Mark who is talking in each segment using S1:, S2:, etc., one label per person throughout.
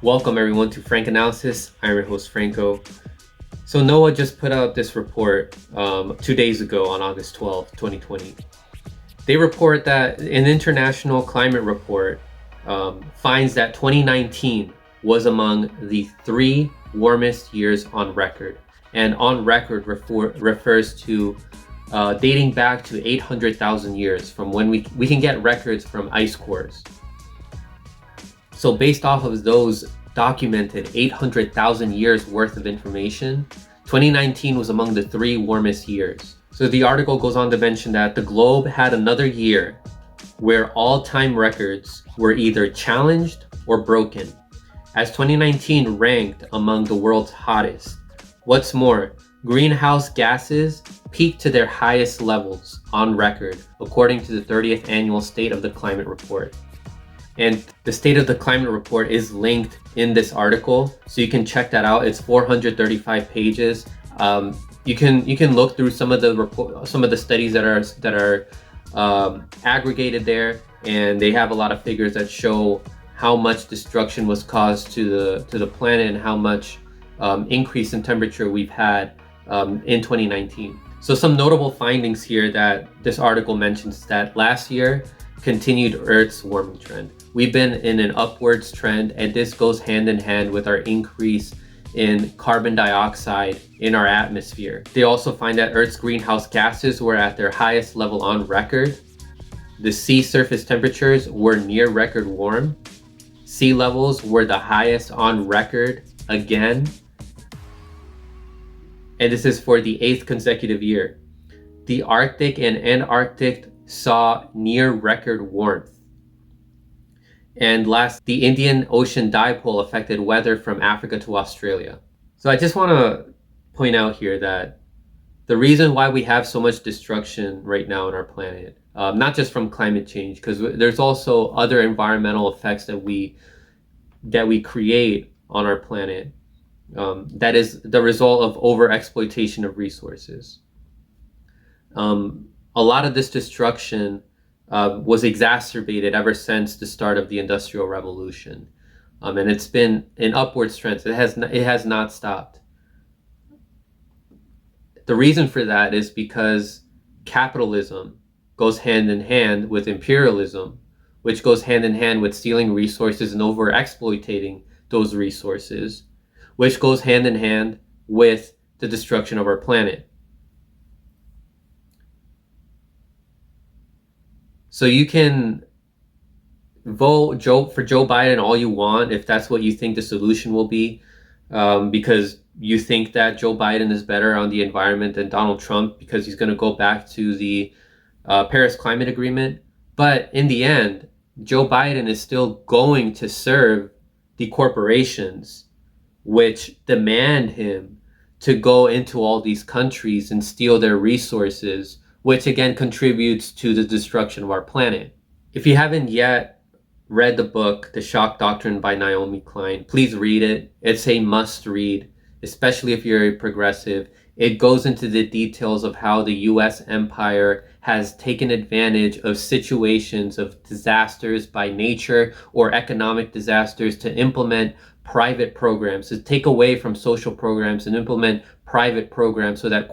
S1: Welcome everyone to Frank Analysis. I'm your host Franco. So NOAA just put out this report 2 days ago on August 12th, 2020. They report that an international climate report finds that 2019 was among the 3 warmest years on record. And on record refers to dating back to 800,000 years from when we can get records from ice cores. So based off of those documented 800,000 years worth of information, 2019 was among the 3 warmest years. So the article goes on to mention that the globe had another year where all-time records were either challenged or broken, as 2019 ranked among the world's hottest. What's more, greenhouse gases peaked to their highest levels on record, according to the 30th Annual State of the Climate Report. And the State of the Climate Report is linked in this article, so you can check that out. It's 435 pages. You can look through some of the studies that are aggregated there, and they have a lot of figures that show how much destruction was caused to the planet and how much increase in temperature we've had in 2019. So some notable findings here that this article mentions that last year continued Earth's warming trend. We've been in an upwards trend, and this goes hand in hand with our increase in carbon dioxide in our atmosphere. They also find that Earth's greenhouse gases were at their highest level on record. The sea surface temperatures were near record warm. Sea levels were the highest on record again. And this is for the 8th consecutive year. The Arctic and Antarctic saw near record warmth. And last, the Indian Ocean dipole affected weather from Africa to Australia. So I just want to point out here that the reason why we have so much destruction right now on our planet, not just from climate change, because there's also other environmental effects that we create on our planet, that is the result of overexploitation of resources. A lot of this destruction was exacerbated ever since the start of the Industrial Revolution, and it's been an upward trend. It has not stopped. The reason for that is because capitalism goes hand in hand with imperialism, which goes hand in hand with stealing resources and over exploiting those resources, which goes hand in hand with the destruction of our planet. So you can vote for Joe Biden all you want if that's what you think the solution will be, because you think that Joe Biden is better on the environment than Donald Trump because he's going to go back to the Paris Climate Agreement. But in the end, Joe Biden is still going to serve the corporations which demand him to go into all these countries and steal their resources, which again contributes to the destruction of our planet. If you haven't yet read the book, The Shock Doctrine by Naomi Klein, please read it. It's a must read, especially if you're a progressive. It goes into the details of how the US empire has taken advantage of situations of disasters by nature or economic disasters to implement private programs, to take away from social programs and implement private programs so that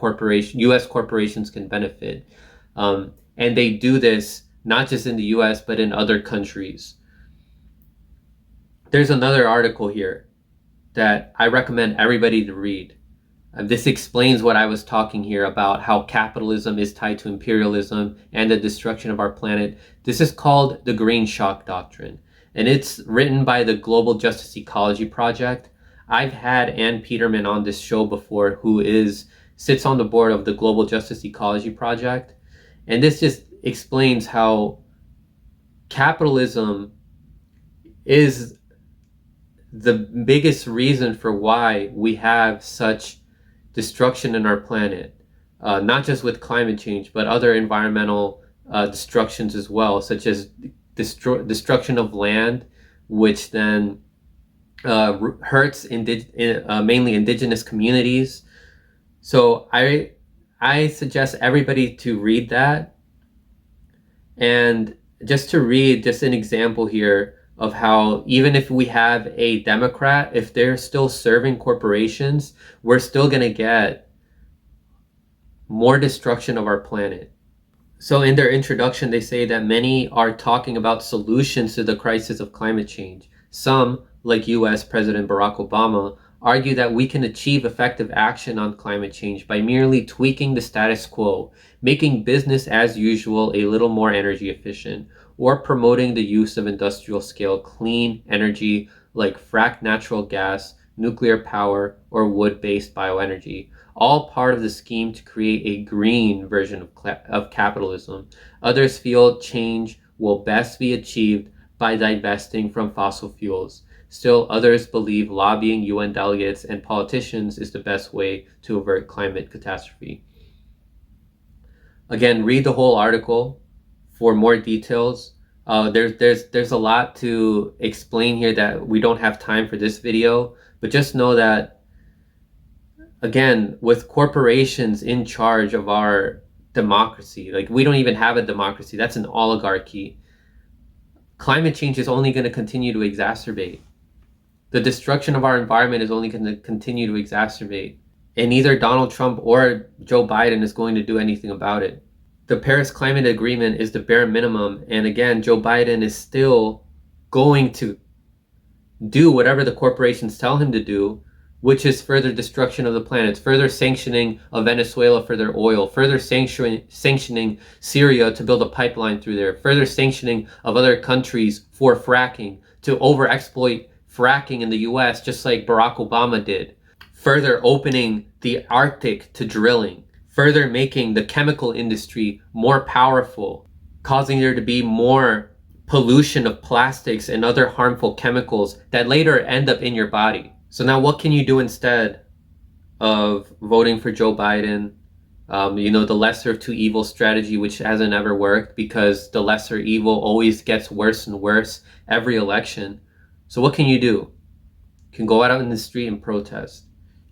S1: US corporations can benefit. And they do this not just in the US, but in other countries. There's another article here that I recommend everybody to read. This explains what I was talking here about how capitalism is tied to imperialism and the destruction of our planet. This is called the Green Shock Doctrine, and it's written by the Global Justice Ecology Project. I've had Ann Peterman on this show before, who sits on the board of the Global Justice Ecology Project, and this just explains how capitalism is the biggest reason for why we have such destruction in our planet, not just with climate change, but other environmental destructions as well, such as destruction of land, which then hurts mainly indigenous communities. So I suggest everybody to read that. And just to read just an example here, of how even if we have a Democrat, if they're still serving corporations, we're still going to get more destruction of our planet. So in their introduction, they say that many are talking about solutions to the crisis of climate change. Some, like US President Barack Obama, argue that we can achieve effective action on climate change by merely tweaking the status quo, making business as usual a little more energy efficient, or promoting the use of industrial scale clean energy like fracked natural gas, nuclear power, or wood-based bioenergy, all part of the scheme to create a green version of capitalism. Others feel change will best be achieved by divesting from fossil fuels. Still, others believe lobbying UN delegates and politicians is the best way to avert climate catastrophe. Again, read the whole article for more details. There's a lot to explain here that we don't have time for this video, but just know that, again, with corporations in charge of our democracy, like we don't even have a democracy, that's an oligarchy. Climate change is only going to continue to exacerbate. The destruction of our environment is only going to continue to exacerbate. And neither Donald Trump or Joe Biden is going to do anything about it. The Paris Climate Agreement is the bare minimum. And again, Joe Biden is still going to do whatever the corporations tell him to do, which is further destruction of the planet, further sanctioning of Venezuela for their oil, further sanctioning Syria to build a pipeline through there, further sanctioning of other countries for fracking, to overexploit fracking in the US, just like Barack Obama did, further opening the Arctic to drilling, further making the chemical industry more powerful, causing there to be more pollution of plastics and other harmful chemicals that later end up in your body. So now what can you do instead of voting for Joe Biden? The lesser of two evils strategy, which hasn't ever worked because the lesser evil always gets worse and worse every election. So what can you do? You can go out in the street and protest.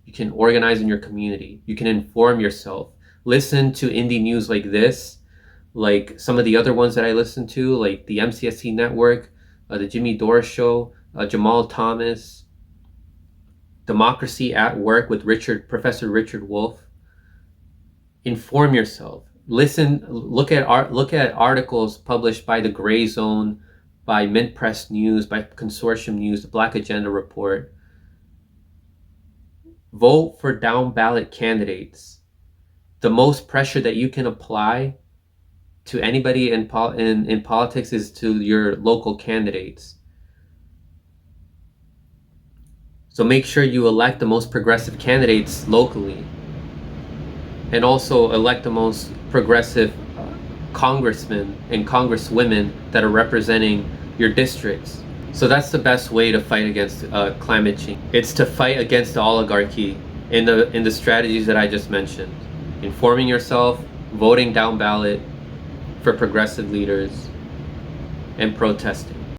S1: You can organize in your community. You can inform yourself. Listen to indie news like this, like some of the other ones that I listen to, like the MCSC Network, the Jimmy Dore Show, Jamal Thomas, Democracy at Work with Professor Richard Wolff. Inform yourself. Listen, look at articles published by the Gray Zone, by Mint Press News, by Consortium News, the Black Agenda Report. Vote for down ballot candidates. The most pressure that you can apply to anybody in politics is to your local candidates. So make sure you elect the most progressive candidates locally, and also elect the most progressive congressmen and congresswomen that are representing your districts. So that's the best way to fight against climate change. It's to fight against the oligarchy in the strategies that I just mentioned. Informing yourself, voting down ballot for progressive leaders, and protesting.